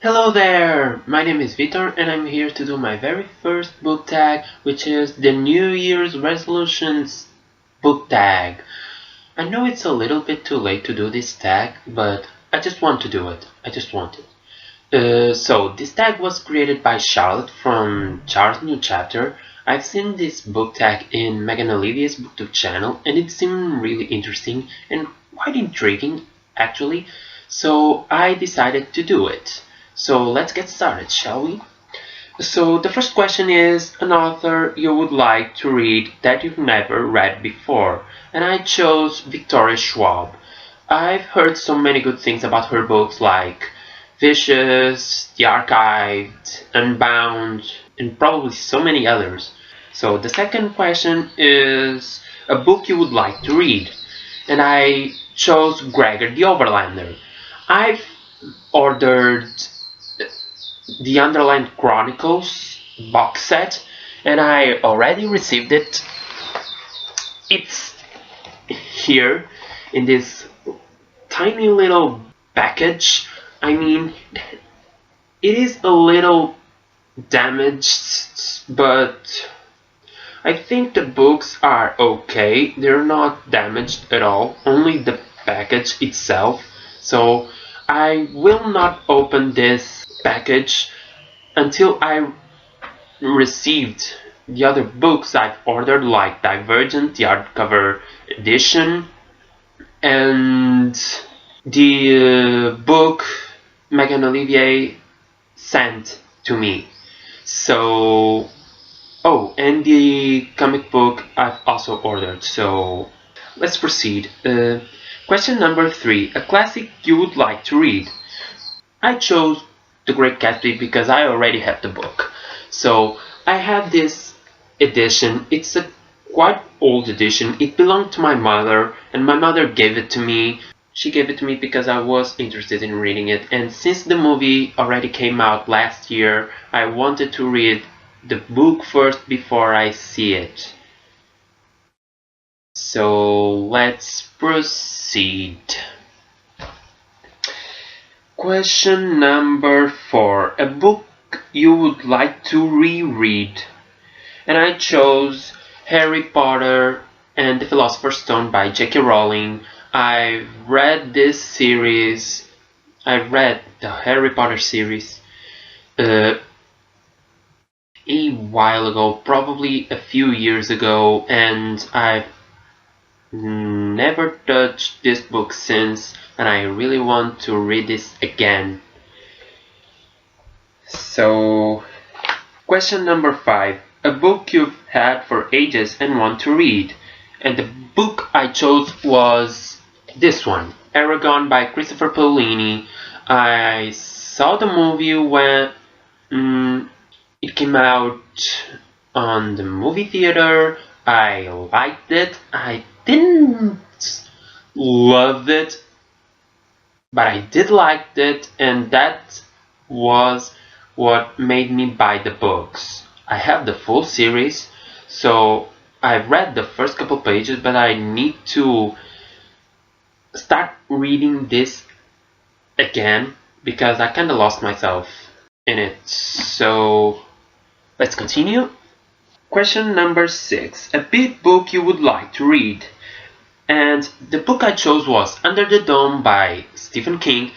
Hello there! My name is Vitor and I'm here to do my very first book tag, which is the New Year's Resolutions book tag. I know it's a little bit too late to do this tag, but I just want to do it. I just want it. So this tag was created by Charlotte from Charles New Chapter. I've seen this book tag in Megan Olivier's booktube channel and it seemed really interesting and quite intriguing actually, so I decided to do it. So let's get started, shall we? So the first question is an author you would like to read that you've never read before, and I chose Victoria Schwab. I've heard so many good things about her books like Vicious, The Archived, Unbound, and probably so many others. So the second question is a book you would like to read, and I chose Gregor the Overlander. I've ordered the Underland Chronicles box set and I already received it. It's here in this tiny little package. I mean, it is a little damaged, but I think the books are okay. They're not damaged at all, only the package itself. So I will not open this package until I received the other books I've ordered, like Divergent, the hardcover edition, and the book Megan Olivier sent to me. So, oh, and the comic book I've also ordered. So let's proceed. Question number 3. A classic you would like to read. I chose The Great Gatsby because I already have the book. So I have this edition. It's a quite old edition. It belonged to my mother and my mother gave it to me. She gave it to me because I was interested in reading it, and since the movie already came out last year, I wanted to read the book first before I see it. So let's proceed. Question number 4. A book you would like to reread. And I chose Harry Potter and the Philosopher's Stone by J.K. Rowling. I've read this series. I read the Harry Potter series a while ago, probably a few years ago, and I've never touched this book since, and I really want to read this again. So, question number 5. A book you've had for ages and want to read. And the book I chose was this one, Eragon by Christopher Paolini. I saw the movie when it came out on the movie theater. I liked it. I didn't love it, but I did like it, and that was what made me buy the books. I have the full series, so I've read the first couple pages, but I need to start reading this again because I kinda lost myself in it. So let's continue. Question number 6. A big book you would like to read. And the book I chose was Under the Dome by Stephen King,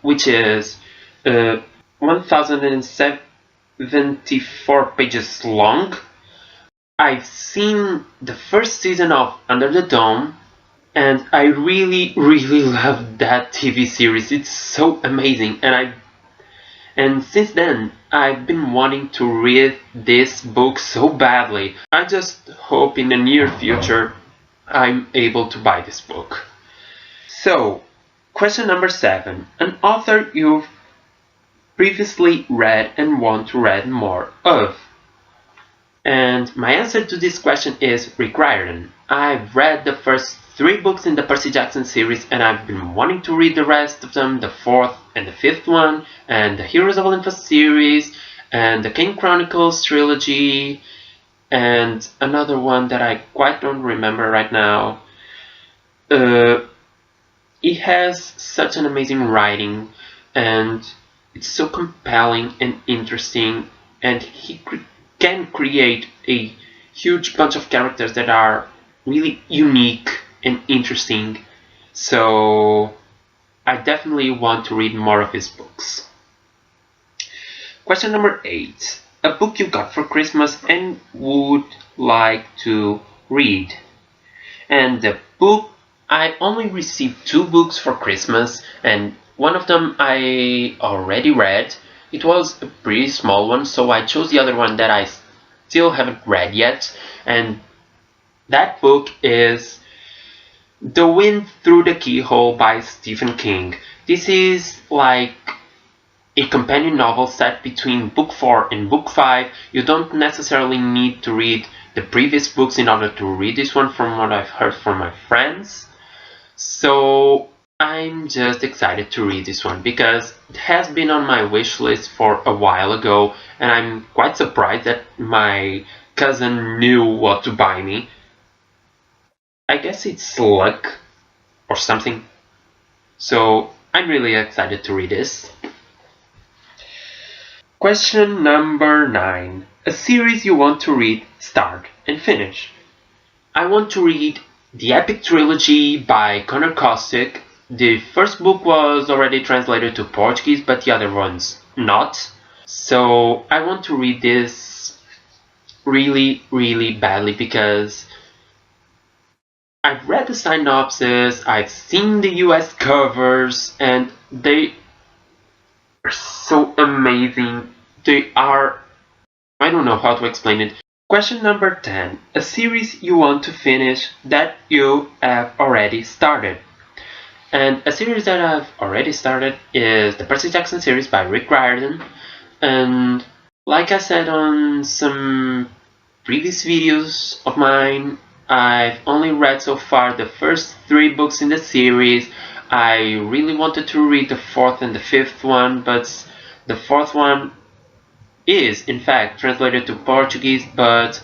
which is 1074 pages long. I've seen the first season of Under the Dome, and I really love that TV series. It's so amazing, and since then I've been wanting to read this book so badly. I just hope in the near future I'm able to buy this book. So, question number 7. An author you've previously read and want to read more of. And my answer to this question is Rick Riordan. I've read the first 3 books in the Percy Jackson series, and I've been wanting to read the rest of them, the 4th and the 5th one, and the Heroes of Olympus series, and the King Chronicles trilogy, and another one that I quite don't remember right now. It has such an amazing writing, and it's so compelling and interesting, and he can create a huge bunch of characters that are really unique and interesting. So I definitely want to read more of his books. Question number 8. A book you got for Christmas and would like to read. And the book, I only received 2 books for Christmas, and one of them I already read. It was a pretty small one, so I chose the other one that I still haven't read yet, and that book is The Wind Through the Keyhole by Stephen King. This is like a companion novel set between book 4 and book 5. You don't necessarily need to read the previous books in order to read this one, from what I've heard from my friends. So I'm just excited to read this one because it has been on my wish list for a while ago, and I'm quite surprised that my cousin knew what to buy me. I guess it's luck or something. So I'm really excited to read this. Question number 9. A series you want to read, start, and finish. I want to read the epic trilogy by Conor Caustic. The first book was already translated to Portuguese, but the other one's not. So I want to read this really, really badly because I've read the synopsis, I've seen the US covers, and they are so amazing. They are... I don't know how to explain it. Question number 10. A series you want to finish that you have already started. And a series that I've already started is the Percy Jackson series by Rick Riordan. And like I said on some previous videos of mine, I've only read so far the first 3 books in the series. I really wanted to read the 4th and the 5th one, but the 4th one is in fact translated to Portuguese, but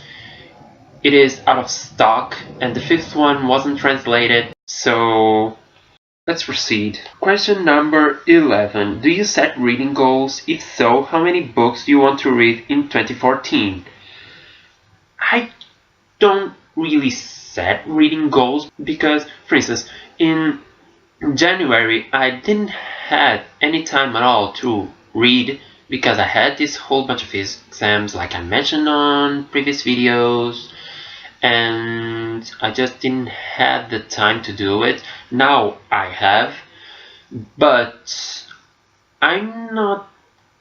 it is out of stock, and the 5th one wasn't translated. So let's proceed. Question number 11. Do you set reading goals? If so, how many books do you want to read in 2014? I don't really set reading goals because, for instance, in January I didn't have any time at all to read because I had this whole bunch of exams like I mentioned on previous videos, and I just didn't have the time to do it. Now I have, but I'm not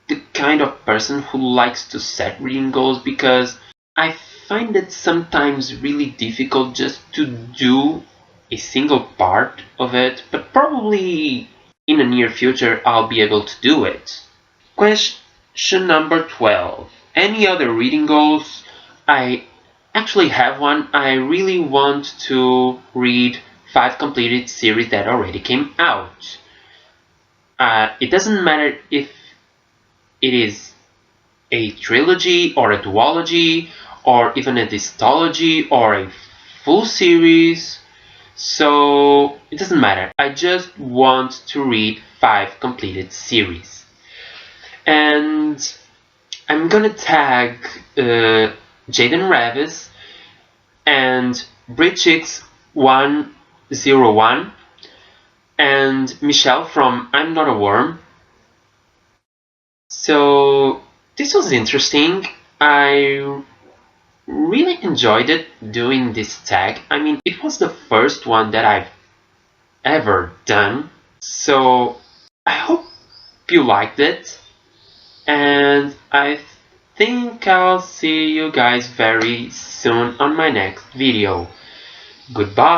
the kind of person who likes to set reading goals because I find it sometimes really difficult just to do a single part of it, but probably in the near future I'll be able to do it. Question number 12. Any other reading goals? I actually have one. I really want to read 5 completed series that already came out. It doesn't matter if it is a trilogy or a duology or even a dystology or a full series. So it doesn't matter. I just want to read 5 completed series. And I'm gonna tag Jaden Ravis and Bridgix101 and Michelle from I'm Not a Worm. So this was interesting. I really enjoyed it doing this tag. I mean, it was the first one that I've ever done. So I hope you liked it. And I think I'll see you guys very soon on my next video. Goodbye!